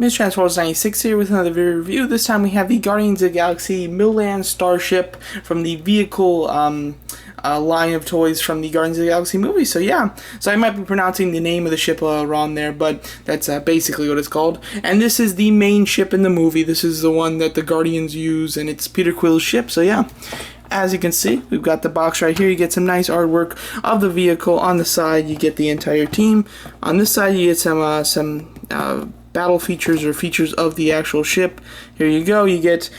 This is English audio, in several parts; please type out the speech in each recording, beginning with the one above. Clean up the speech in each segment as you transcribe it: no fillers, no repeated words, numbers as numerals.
Mr. Transformers 96 here with another video review. This time we have the Guardians of the Galaxy Milano Starship from the vehicle line of toys from the Guardians of the Galaxy movie. So yeah, so I might be pronouncing the name of the ship wrong there, but that's basically what it's called. And this is the main ship in the movie. This is the one that the Guardians use, and it's Peter Quill's ship. So yeah. As you can see, we've got the box right here. You get some nice artwork of the vehicle. On the side, you get the entire team. On this side, you get some battle features or features of the actual ship. Here you go. You get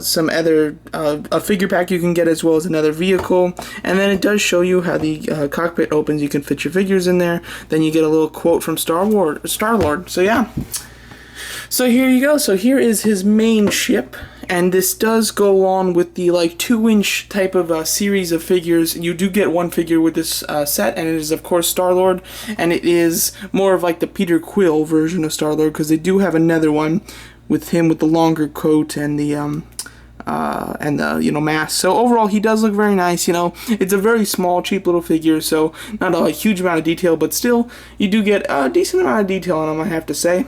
some other a figure pack you can get, as well as another vehicle. And then it does show you how the cockpit opens. You can fit your figures in there. Then you get a little quote from Starlord. So yeah. So here you go. So here is his main ship, and this does go on with the like 2-inch type of series of figures. You do get one figure with this set, and it is of course Starlord, and it is more of like the Peter Quill version of Starlord, because they do have another one with him with the longer coat and the mask. So overall, he does look very nice. You know, it's a very small, cheap little figure, so not a huge amount of detail, but still, you do get a decent amount of detail on him, I have to say.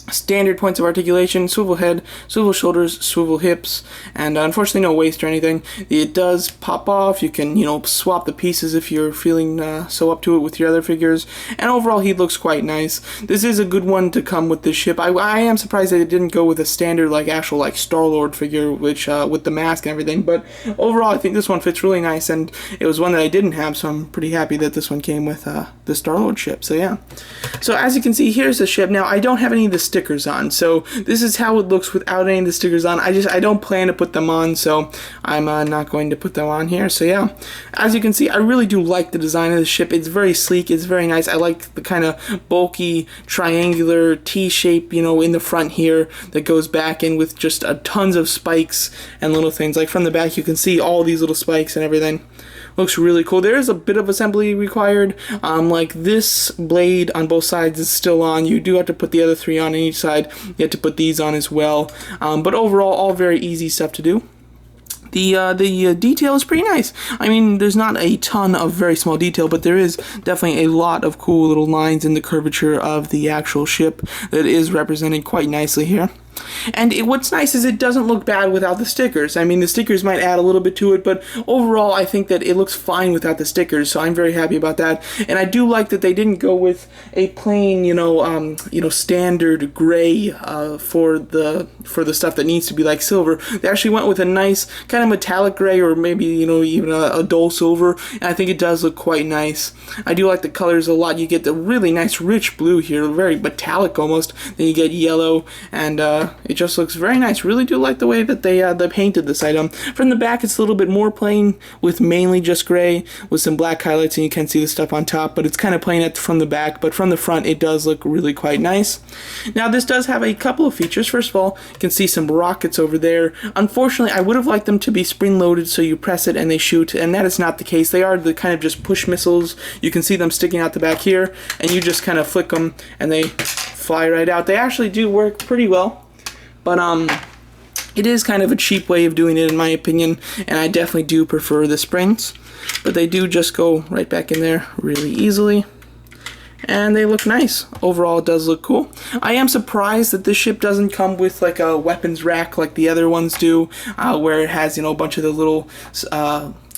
Standard points of articulation: swivel head, swivel shoulders, swivel hips, and unfortunately no waist or anything. It does pop off. You can, swap the pieces if you're feeling so up to it with your other figures. And overall, he looks quite nice. This is a good one to come with this ship. I am surprised that it didn't go with a standard actual Starlord figure, which with the mask and everything. But overall, I think this one fits really nice, and it was one that I didn't have, so I'm pretty happy that this one came with the Starlord ship. So yeah. So as you can see, here's the ship. Now I don't have any of the stickers on, so this is how it looks without any of the stickers on. I don't plan to put them on, so I'm not going to put them on here. So yeah, as you can see, I really do like the design of the ship. It's very sleek, it's very nice. I like the kind of bulky triangular T shape, in the front here that goes back in with just tons of spikes and little things. Like from the back, you can see all these little spikes and everything. Looks really cool. There is a bit of assembly required. Like this blade on both sides is still on. You do have to put the other 3 on each side. You have to put these on as well. But overall, all very easy stuff to do. The detail is pretty nice. I mean, there's not a ton of very small detail, but there is definitely a lot of cool little lines in the curvature of the actual ship that is represented quite nicely here. And what's nice is it doesn't look bad without the stickers. I mean, the stickers might add a little bit to it, but overall, I think that it looks fine without the stickers, so I'm very happy about that. And I do like that they didn't go with a plain, standard gray for the stuff that needs to be like silver. They actually went with a nice kind of metallic gray, or maybe, even a dull silver, and I think it does look quite nice. I do like the colors a lot. You get the really nice rich blue here, very metallic almost. Then you get yellow, and it just looks very nice. Really do like the way that they painted this item. From the back, it's a little bit more plain, with mainly just gray with some black highlights, and you can see the stuff on top, but it's kind of plain from the back. But from the front, it does look really quite nice. Now, this does have a couple of features. First of all, you can see some rockets over there. Unfortunately, I would have liked them to be spring-loaded, so you press it and they shoot, and that is not the case. They are the kind of just push missiles. You can see them sticking out the back here, and you just kind of flick them, and they fly right out. They actually do work pretty well. But it is kind of a cheap way of doing it, in my opinion, and I definitely do prefer the springs. But they do just go right back in there really easily, and they look nice. Overall, it does look cool. I am surprised that this ship doesn't come with like a weapons rack like the other ones do, where it has, a bunch of the little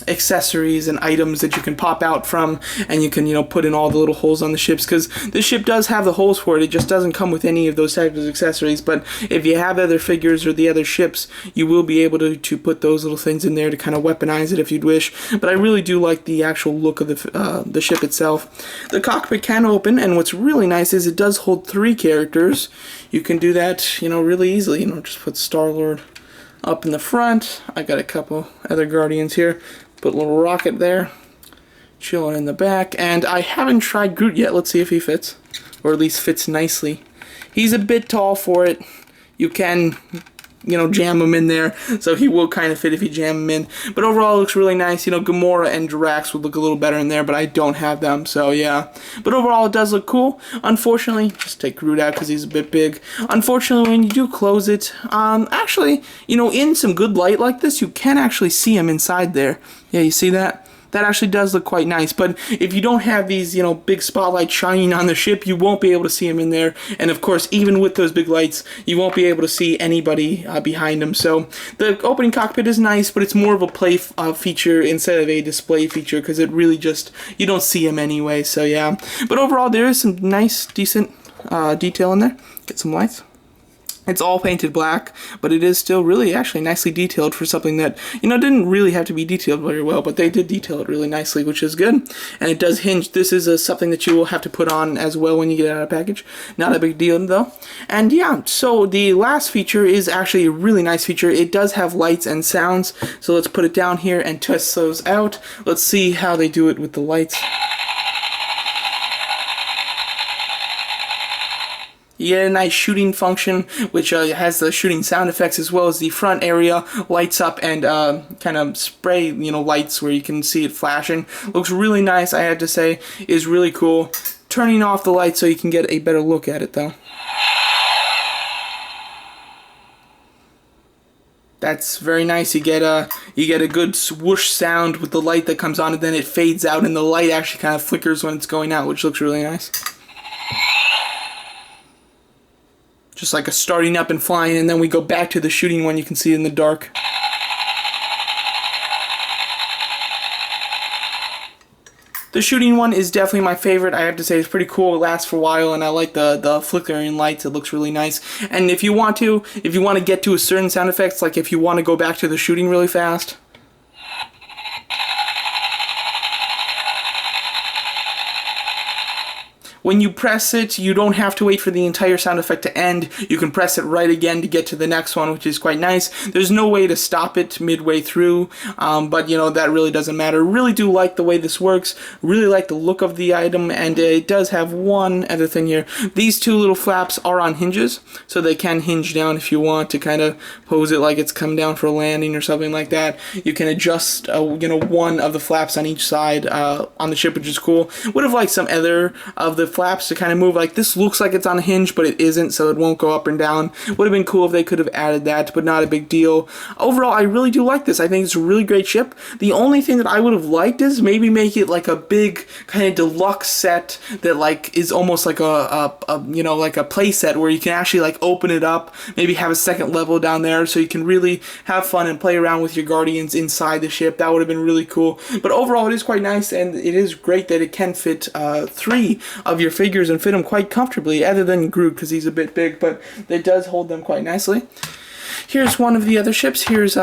accessories and items that you can pop out from, and you can put in all the little holes on the ships, because this ship does have the holes for it. It just doesn't come with any of those types of accessories. But if you have other figures or the other ships, you will be able to put those little things in there to kind of weaponize it if you'd wish. But I really do like the actual look of the ship itself. The cockpit can open, and what's really nice is it does hold 3 characters. You can do that really easily. Just put Starlord up in the front. I got a couple other Guardians here. Put a little rocket there, chilling in the back, and I haven't tried Groot yet. Let's see if he fits, or at least fits nicely. He's a bit tall for it. You can, jam him in there, so he will kind of fit if you jam him in. But overall, it looks really nice. Gamora and Drax would look a little better in there, but I don't have them, so yeah. But overall, it does look cool. Unfortunately, just take Groot out because he's a bit big. Unfortunately, when you do close it, actually, in some good light like this, you can actually see him inside there. Yeah, you see that? that actually does look quite nice. But if you don't have these, you know, big spotlights shining on the ship, you won't be able to see them in there. And of course, even with those big lights, you won't be able to see anybody behind them. So the opening cockpit is nice, but it's more of a play feature instead of a display feature, because it really just, you don't see them anyway. So yeah, but overall there is some nice, decent detail in there. Get some lights. It's all painted black, but it is still really actually nicely detailed for something that, you know, didn't really have to be detailed very well, but they did detail it really nicely, which is good. And it does hinge. This is something that you will have to put on as well when you get out of the package. Not a big deal though. And yeah, so the last feature is actually a really nice feature. It does have lights and sounds, so let's put it down here and test those out. Let's see how they do it with the lights. You get a nice shooting function, which has the shooting sound effects, as well as the front area lights up and kind of spray, you know, lights where you can see it flashing. Looks really nice, I have to say. Is really cool. Turning off the lights so you can get a better look at it, though. That's very nice. You get a good swoosh sound with the light that comes on, and then it fades out, and the light actually kind of flickers when it's going out, which looks really nice. Just like a starting up and flying, and then we go back to the shooting one. You can see it in the dark. The shooting one is definitely my favorite. I have to say it's pretty cool. It lasts for a while, and I like the flickering lights. It looks really nice. And if you want to get to a certain sound effects, like if you want to go back to the shooting really fast, when you press it, you don't have to wait for the entire sound effect to end. You can press it right again to get to the next one, which is quite nice. There's no way to stop it midway through, but you know, that really doesn't matter. Really do like the way this works. Really like the look of the item, and it does have one other thing here. These two little flaps are on hinges, so they can hinge down if you want to kind of pose it like it's come down for a landing or something like that. You can adjust, you know, one of the flaps on each side on the ship, which is cool. Would have liked some other of the flaps to kind of move. Like this looks like it's on a hinge, but it isn't, so it won't go up and down. Would have been cool if they could have added that, but not a big deal. Overall, I really do like this. I think it's a really great ship. The only thing that I would have liked is maybe make it like a big kind of deluxe set that like is almost like a you know, like a play set where you can actually like open it up, maybe have a second level down there so you can really have fun and play around with your Guardians inside the ship. That would have been really cool. But overall, it is quite nice, and it is great that it can fit 3 of your figures and fit them quite comfortably, other than Groot because he's a bit big, but it does hold them quite nicely. Here's one of the other ships. Here's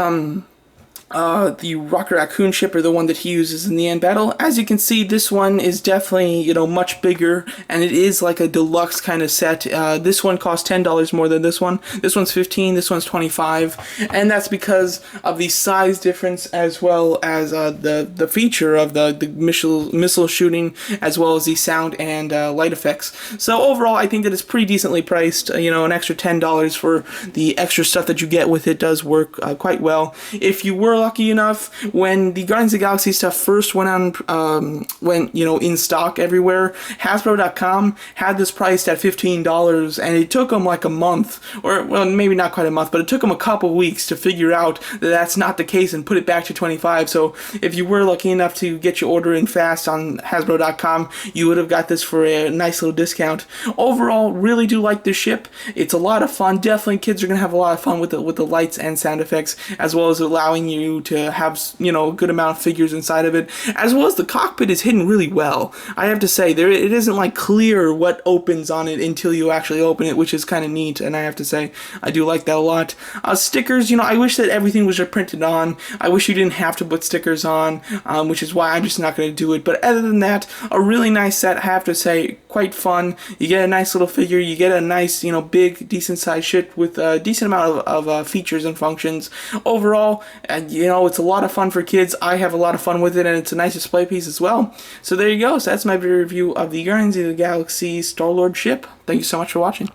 the Rocket Raccoon ship, or the one that he uses in the end battle. As you can see, this one is definitely, you know, much bigger, and it is like a deluxe kind of set. This one costs $10 more than this one. This one's $15, this one's $25, and that's because of the size difference, as well as the feature of the missile shooting, as well as the sound and light effects. So overall, I think that it's pretty decently priced. You know, an extra $10 for the extra stuff that you get with it does work quite well. If you were lucky enough, when the Guardians of the Galaxy stuff first went on, you know, in stock everywhere, Hasbro.com had this priced at $15, and it took them like a month, or well, maybe not quite a month, but it took them a couple weeks to figure out that that's not the case and put it back to $25. So if you were lucky enough to get your order in fast on Hasbro.com, you would have got this for a nice little discount. Overall, really do like this ship. It's a lot of fun. Definitely, kids are gonna have a lot of fun with the lights and sound effects, as well as allowing you to have, you know, a good amount of figures inside of it, as well as the cockpit is hidden really well. I have to say, it isn't like clear what opens on it until you actually open it, which is kind of neat, and I have to say I do like that a lot. Stickers, you know, I wish that everything was just printed on. I wish you didn't have to put stickers on, which is why I'm just not going to do it. But other than that, a really nice set, I have to say, quite fun. You get a nice little figure, you get a nice, you know, big, decent sized ship with a decent amount of features and functions. Overall, you know, it's a lot of fun for kids. I have a lot of fun with it, and it's a nice display piece as well. So there you go. So that's my review of the Guardians of the Galaxy Starlord ship. Thank you so much for watching.